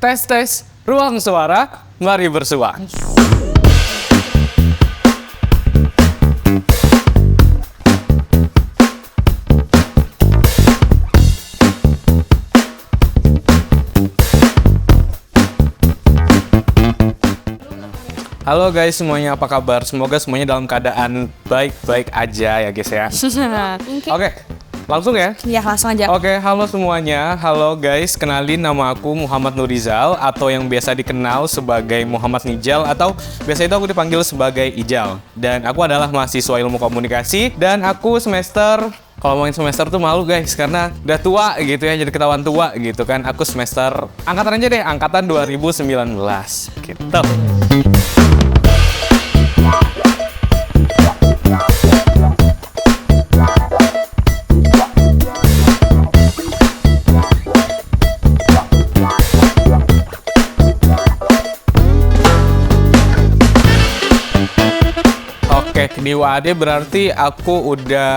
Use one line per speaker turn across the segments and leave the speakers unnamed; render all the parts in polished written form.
Tes, ruang suara, mari bersua. Halo guys semuanya, apa kabar? Semoga semuanya dalam keadaan baik-baik aja ya guys ya. Oke, langsung ya?
Iya, langsung aja.
Oke, halo semuanya. Halo guys, kenalin nama aku Muhammad Nurizal atau yang biasa dikenal sebagai Muhammad Nijal atau biasa itu aku dipanggil sebagai Ijal. Dan aku adalah mahasiswa ilmu komunikasi dan aku semester, kalau ngomongin semester tuh malu guys karena udah tua gitu ya, jadi ketahuan tua gitu kan. Aku semester, angkatan aja deh, angkatan 2019 gitu. Oke, di UAD berarti aku udah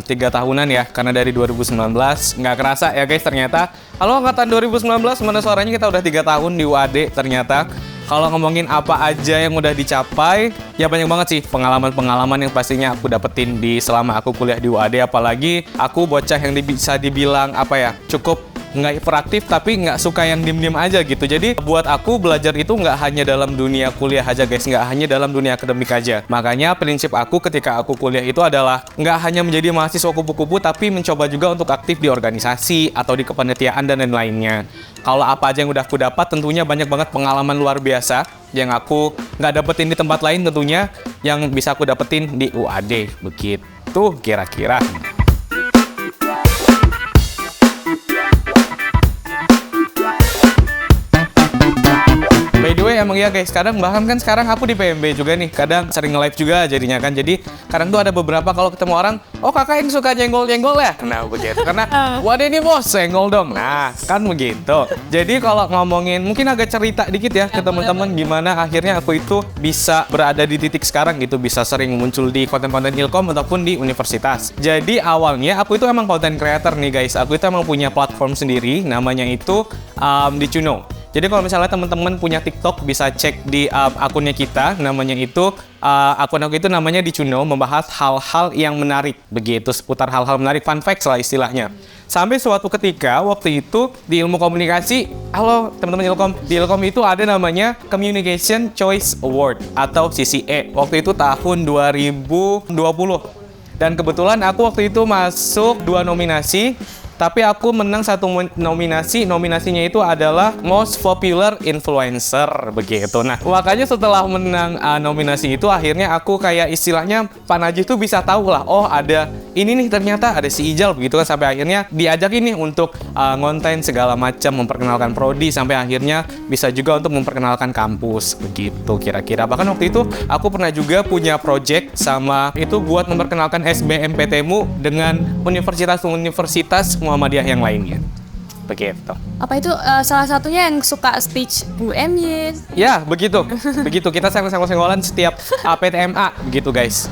3 tahunan ya, karena dari 2019. Nggak kerasa ya guys ternyata. Halo angkatan 2019, mana suaranya kita udah 3 tahun di UAD ternyata. Kalau ngomongin apa aja yang udah dicapai, ya banyak banget sih pengalaman-pengalaman yang pastinya aku dapetin di selama aku kuliah di UAD. Apalagi aku bocah yang bisa dibilang apa ya, cukup nggak hiperaktif tapi nggak suka yang diem-diem aja gitu. Jadi buat aku belajar itu nggak hanya dalam dunia kuliah aja guys, nggak hanya dalam dunia akademik aja. Makanya prinsip aku ketika aku kuliah itu adalah nggak hanya menjadi mahasiswa kupu-kupu tapi mencoba juga untuk aktif di organisasi atau di kepanitiaan dan lain-lainnya. Kalau apa aja yang udah aku dapat, tentunya banyak banget pengalaman luar biasa yang aku nggak dapetin di tempat lain tentunya, yang bisa aku dapetin di UAD. Begitu kira-kira. By the way, emang ya guys, kadang bahkan kan sekarang aku di PMB juga nih, kadang sering nge-live juga jadinya kan. Jadi kadang tuh ada beberapa kalau ketemu orang, oh kakak yang suka jenggol-jenggol ya? Nah begitu, karena waduh ini bos, senggol dong. Nah kan begitu. Jadi kalau ngomongin, mungkin agak cerita dikit ya ke teman-teman gimana akhirnya aku itu bisa berada di titik sekarang gitu, bisa sering muncul di konten-konten Ilkom ataupun di universitas. Jadi awalnya aku itu emang content creator nih guys, aku itu emang punya platform sendiri, namanya itu di Cuno. Jadi kalau misalnya teman-teman punya TikTok bisa cek di akunnya kita, namanya itu akun aku itu namanya di Cuno, membahas hal-hal yang menarik begitu, seputar hal-hal menarik, fun facts lah istilahnya. Sampai suatu ketika waktu itu di ilmu komunikasi, halo teman-teman Ilkom, di Ilkom itu ada namanya Communication Choice Award atau CCE. Waktu itu tahun 2020. Dan kebetulan aku waktu itu masuk 2 nominasi. Tapi aku menang 1 nominasi, nominasinya itu adalah Most Popular Influencer, begitu. Nah, makanya setelah menang nominasi itu, akhirnya aku kayak istilahnya, Pak Najih tuh bisa tahu lah, oh ada ini nih ternyata, ada si Ijal, begitu kan. Sampai akhirnya diajak ini untuk ngonten segala macam, memperkenalkan prodi, sampai akhirnya bisa juga untuk memperkenalkan kampus, begitu kira-kira. Bahkan waktu itu, aku pernah juga punya project sama itu buat memperkenalkan SBMPTMU dengan universitas-universitas Muhammadiyah yang lainnya. Begitu.
Apa itu salah satunya yang suka speech UMY?
Ya, begitu. Begitu kita senggol-senggolan setiap PTMA begitu, guys.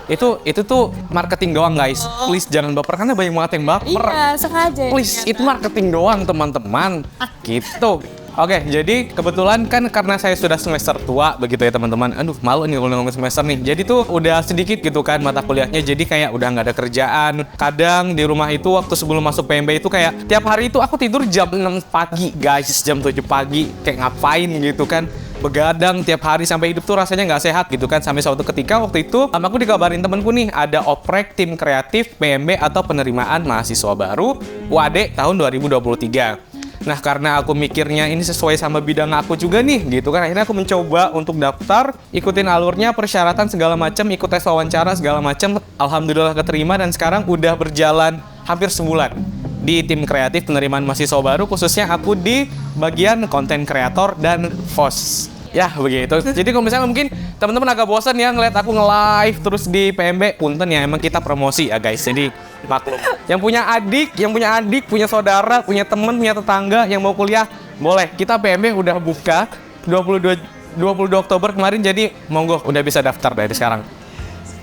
Itu tuh marketing doang, guys. Please jangan baper karena banyak banget yang baper.
Iya, sengaja.
Please, itu marketing doang, teman-teman. Gitu. Oke, jadi kebetulan kan karena saya sudah semester tua begitu ya teman-teman. Aduh, malu nih kalau ngomong semester nih. Jadi tuh udah sedikit gitu kan mata kuliahnya. Jadi kayak udah nggak ada kerjaan. Kadang di rumah itu waktu sebelum masuk PMB itu kayak tiap hari itu aku tidur jam 6 pagi, guys. Jam 7 pagi. Kayak ngapain gitu kan. Begadang tiap hari sampai hidup tuh rasanya nggak sehat gitu kan. Sampai suatu ketika waktu itu aku dikabarin temenku nih ada oprek tim kreatif PMB atau penerimaan mahasiswa baru UAD tahun 2023. Nah, karena aku mikirnya ini sesuai sama bidang aku juga nih, gitu kan. Akhirnya aku mencoba untuk daftar, ikutin alurnya, persyaratan segala macam, ikut tes wawancara segala macam. Alhamdulillah keterima dan sekarang udah berjalan hampir sebulan di tim kreatif penerimaan mahasiswa baru, khususnya aku di bagian konten kreator dan host. Ya, begitu. Jadi kalau misalnya mungkin teman-teman agak bosan ya ngeliat aku nge-live terus di PMB, punten ya, emang kita promosi ya guys. Jadi maklum. Yang punya adik, punya saudara, punya teman, punya tetangga yang mau kuliah, boleh. Kita PMB udah buka 22 Oktober kemarin, jadi monggo udah bisa daftar dari sekarang.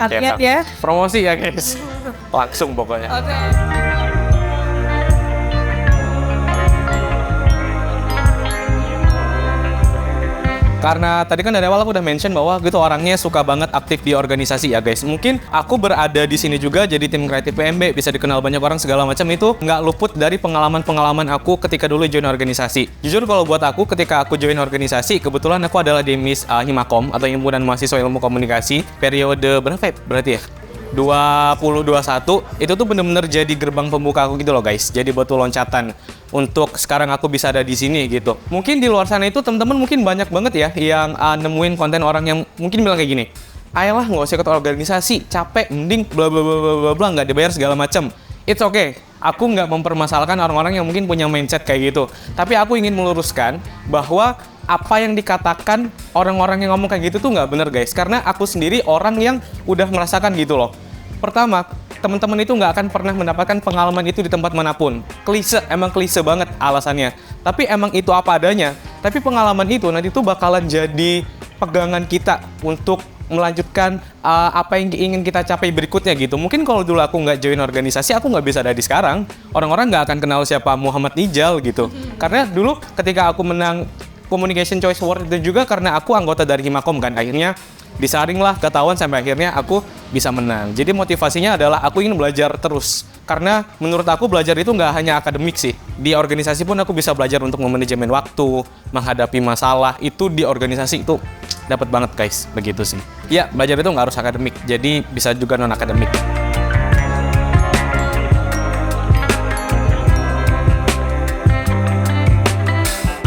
Lihat ya.
Promosi ya guys. Langsung pokoknya.
Oke.
Karena tadi kan dari awal aku udah mention bahwa gitu orangnya suka banget aktif di organisasi ya guys. Mungkin aku berada di sini juga jadi tim kreatif PMB, bisa dikenal banyak orang segala macam, itu nggak luput dari pengalaman-pengalaman aku ketika dulu join organisasi. Jujur kalau buat aku ketika aku join organisasi, kebetulan aku adalah Demis Himakom atau Himpunan Mahasiswa Ilmu Komunikasi periode berapa ya? Berarti ya? 2021 itu tuh bener-bener jadi gerbang pembuka aku gitu loh guys. Jadi batu loncatan untuk sekarang aku bisa ada di sini gitu. Mungkin di luar sana itu teman-teman mungkin banyak banget ya yang nemuin konten orang yang mungkin bilang kayak gini, ayolah nggak usah ikut organisasi, capek, mending bla bla bla bla bla, nggak dibayar segala macam. It's okay. Aku nggak mempermasalahkan orang-orang yang mungkin punya mindset kayak gitu. Tapi aku ingin meluruskan bahwa apa yang dikatakan orang-orang yang ngomong kayak gitu tuh nggak bener guys. Karena aku sendiri orang yang udah merasakan gitu loh. Pertama, teman-teman itu nggak akan pernah mendapatkan pengalaman itu di tempat manapun. Klise, emang klise banget alasannya. Tapi emang itu apa adanya. Tapi pengalaman itu nanti tuh bakalan jadi pegangan kita untuk melanjutkan apa yang ingin kita capai berikutnya gitu. Mungkin kalau dulu aku nggak join organisasi, aku nggak bisa ada di sekarang. Orang-orang nggak akan kenal siapa Muhammad Nijal gitu. Karena dulu ketika aku menang Communication Choice Award itu juga karena aku anggota dari Himakom kan. Akhirnya disaring lah, ketahuan sampai akhirnya aku bisa menang. Jadi motivasinya adalah aku ingin belajar terus. Karena menurut aku belajar itu nggak hanya akademik sih. Di organisasi pun aku bisa belajar untuk memanajemen waktu, menghadapi masalah. Itu di organisasi itu dapat banget guys, begitu sih. Ya, belajar itu nggak harus akademik, jadi bisa juga non-akademik.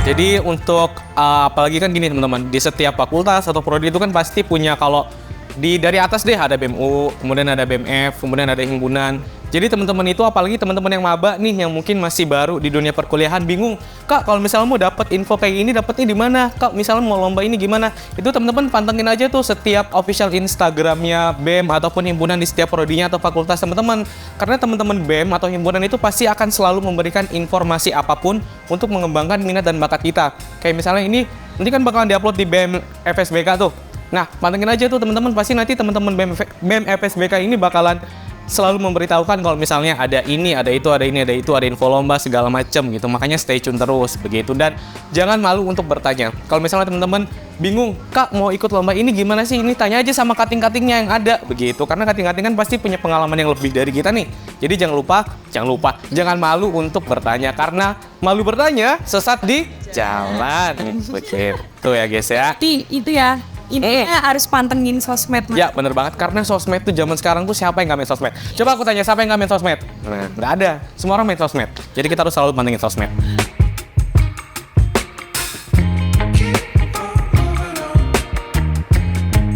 Jadi untuk apalagi kan gini teman-teman, di setiap fakultas atau prodi itu kan pasti punya, kalau dari atas deh ada BMU, kemudian ada BMF, kemudian ada himpunan. Jadi teman-teman itu, apalagi teman-teman yang maba nih, yang mungkin masih baru di dunia perkuliahan, bingung, Kak, kalau misalnya mau dapat info kayak ini, dapatnya di mana? Kak, misalnya mau lomba ini gimana? Itu teman-teman pantengin aja tuh setiap official Instagramnya BEM ataupun himpunan di setiap prodinya atau fakultas teman-teman. Karena teman-teman BEM atau himpunan itu pasti akan selalu memberikan informasi apapun untuk mengembangkan minat dan bakat kita. Kayak misalnya ini, nanti kan bakalan diupload di BEM FSBK tuh. Nah, pantengin aja tuh teman-teman, pasti nanti teman-teman BEM FSBK ini bakalan selalu memberitahukan kalau misalnya ada ini, ada itu, ada ini, ada itu, ada info lomba segala macam gitu. Makanya stay tune terus begitu, dan jangan malu untuk bertanya. Kalau misalnya teman-teman bingung, Kak mau ikut lomba ini gimana sih? Ini tanya aja sama kating-katingnya yang ada begitu. Karena kating-kating kan pasti punya pengalaman yang lebih dari kita nih. Jadi jangan malu untuk bertanya, karena malu bertanya sesat di jalan. Begitu ya guys ya.
Itu ya. Intinya harus pantengin sosmed.
Ya bener banget, karena sosmed tuh zaman sekarang tuh siapa yang nggak main sosmed? Coba aku tanya, siapa yang nggak main sosmed? Nah, nggak ada, semua orang main sosmed. Jadi kita harus selalu pantengin sosmed.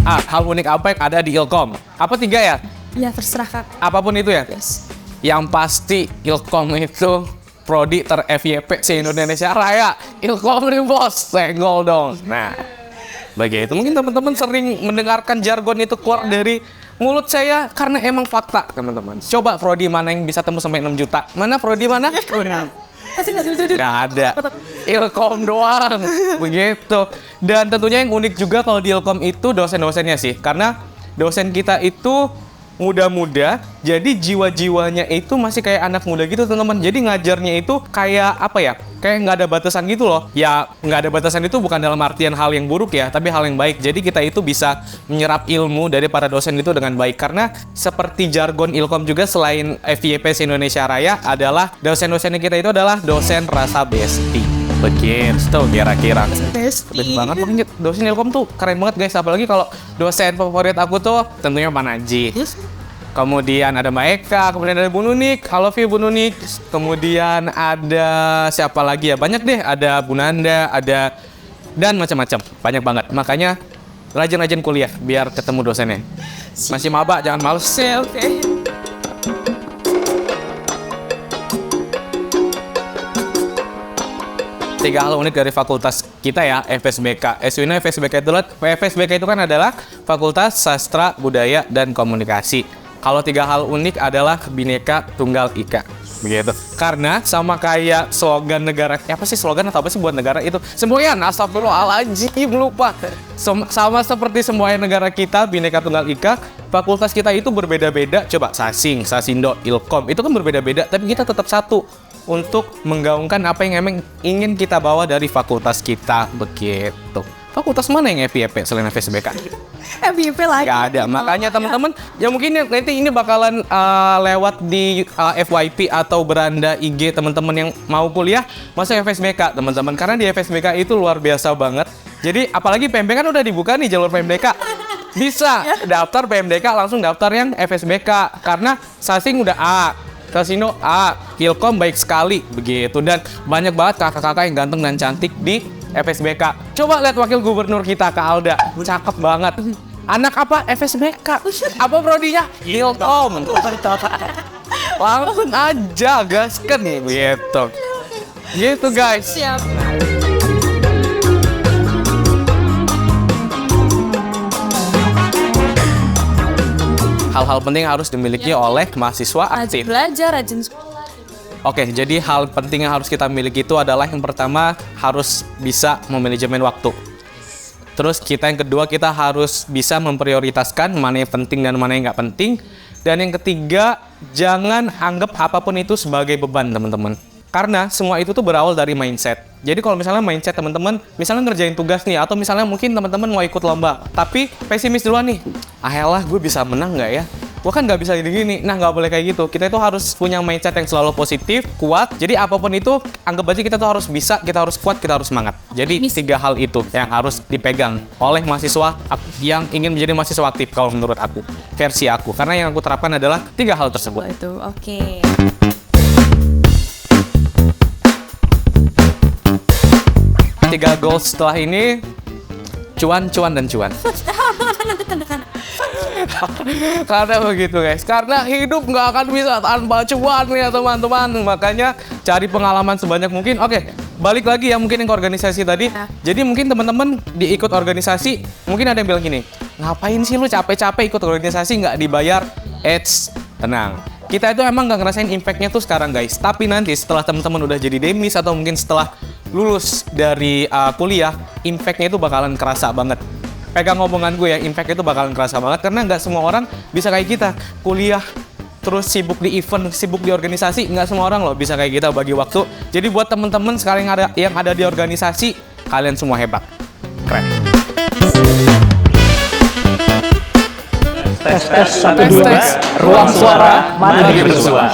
Hal unik apa yang ada di Ilkom? Apa 3 ya?
Ya terserah Kak.
Apapun itu ya?
Yes.
Yang pasti Ilkom itu prodi ter-FYP se-Indonesia Raya. Ilkom nih bos, senggol dong. Nah, begitu. Mungkin teman-teman sering mendengarkan jargon itu keluar dari mulut saya karena emang fakta, teman-teman. Coba prodi mana yang bisa tembus sampai 6 juta? Mana prodi mana? Nggak ada. Ilkom doang. Begitu. Dan tentunya yang unik juga kalau di Ilkom itu dosen-dosennya sih. Karena dosen kita itu muda-muda, jadi jiwa-jiwanya itu masih kayak anak muda gitu teman-teman. Jadi ngajarnya itu kayak apa ya, kayak nggak ada batasan gitu loh. Ya nggak ada batasan itu bukan dalam artian hal yang buruk ya, tapi hal yang baik. Jadi kita itu bisa menyerap ilmu dari para dosen itu dengan baik. Karena seperti jargon Ilkom juga, selain FYP Indonesia Raya, adalah dosen-dosennya kita itu adalah dosen rasa besti. Begitu kira-kira. Best banget makanya dosen Ilkom tuh keren banget guys. Apalagi kalau dosen favorit aku tuh tentunya Pak Najih. Kemudian ada Mbak Eka, kemudian ada Bu Nunik. Halo Vi, Bu Nunik. Kemudian ada siapa lagi ya? Banyak deh, ada Bu Nanda, ada, dan macam-macam. Banyak banget. Makanya rajin-rajin kuliah biar ketemu dosennya. Masih maba, jangan males.
Oke.
3 hal unik dari fakultas kita ya, FSBK. FSBK itu kan adalah Fakultas Sastra, Budaya, dan Komunikasi. Kalau 3 hal unik adalah Bhinneka Tunggal Ika. Begitu. Karena sama kayak slogan negara, apa sih slogan atau apa sih buat negara itu? Semboyan, astagfirullahaladzim, lupa. Sama seperti semua negara kita, Bhinneka Tunggal Ika, fakultas kita itu berbeda-beda. Coba Sasing, Sasindo, Ilkom, itu kan berbeda-beda, tapi kita tetap satu untuk menggaungkan apa yang emang ingin kita bawa dari fakultas kita, begitu. Fakultas mana yang FYP selain FSBK?
FYP lagi.
Gak ada, makanya teman-teman ya mungkin nanti ini bakalan lewat di FYP atau beranda IG teman-teman yang mau kuliah masuk FSBK teman-teman, karena di FSBK itu luar biasa banget. Jadi apalagi PMB kan udah dibuka nih jalur PMDK, bisa daftar PMDK langsung daftar yang FSBK karena Sasing udah A, Kasino A, Kilkom baik sekali begitu, dan banyak banget kakak-kakak yang ganteng dan cantik di FSBK. Coba lihat wakil gubernur kita Kak Alda, cakep banget. Anak apa? FSBK. Apa prodinya? Kilkom. Langsung aja gaskan nih gitu. Gitu guys.
Siap.
Hal-hal penting harus dimiliki oleh mahasiswa
Rajin
aktif.
belajar, rajin sekolah.
Oke, jadi hal penting yang harus kita miliki itu adalah yang pertama harus bisa memanajemen waktu. Terus yang kedua kita harus bisa memprioritaskan mana yang penting dan mana yang nggak penting. Dan yang ketiga, jangan anggap apapun itu sebagai beban teman-teman. Karena semua itu tuh berawal dari mindset. Jadi kalau misalnya mindset teman-teman, misalnya ngerjain tugas nih, atau misalnya mungkin teman-teman mau ikut lomba, tapi pesimis duluan nih, ayolah gue bisa menang nggak ya? Gue kan nggak bisa gini-gini. Nah, nggak boleh kayak gitu. Kita itu harus punya mindset yang selalu positif, kuat. Jadi apapun itu, anggap aja kita tuh harus bisa, kita harus kuat, kita harus semangat. Jadi 3 hal itu yang harus dipegang oleh mahasiswa yang ingin menjadi mahasiswa aktif kalau menurut aku, versi aku. Karena yang aku terapkan adalah 3 hal tersebut.
Itu, oke.
3 goals setelah ini, cuan, cuan, dan cuan. Karena begitu guys, karena hidup nggak akan bisa tanpa cuan ya teman-teman. Makanya cari pengalaman sebanyak mungkin. Oke, balik lagi ya mungkin yang ke organisasi tadi. Jadi mungkin teman-teman diikut organisasi, mungkin ada yang bilang gini, ngapain sih lu capek-capek ikut organisasi nggak dibayar? Eits, tenang. Kita itu emang nggak ngerasain impact-nya tuh sekarang guys. Tapi nanti setelah teman-teman udah jadi demis atau mungkin setelah lulus dari kuliah, impact-nya itu bakalan kerasa banget. Pegang omongan gue ya, impact itu bakalan kerasa banget karena nggak semua orang bisa kayak kita kuliah terus sibuk di event, sibuk di organisasi. Nggak semua orang loh bisa kayak kita bagi waktu. Jadi buat temen-temen sekarang yang ada di organisasi, kalian semua hebat, keren.
Tes 1 2, ruang suara, mari bersua.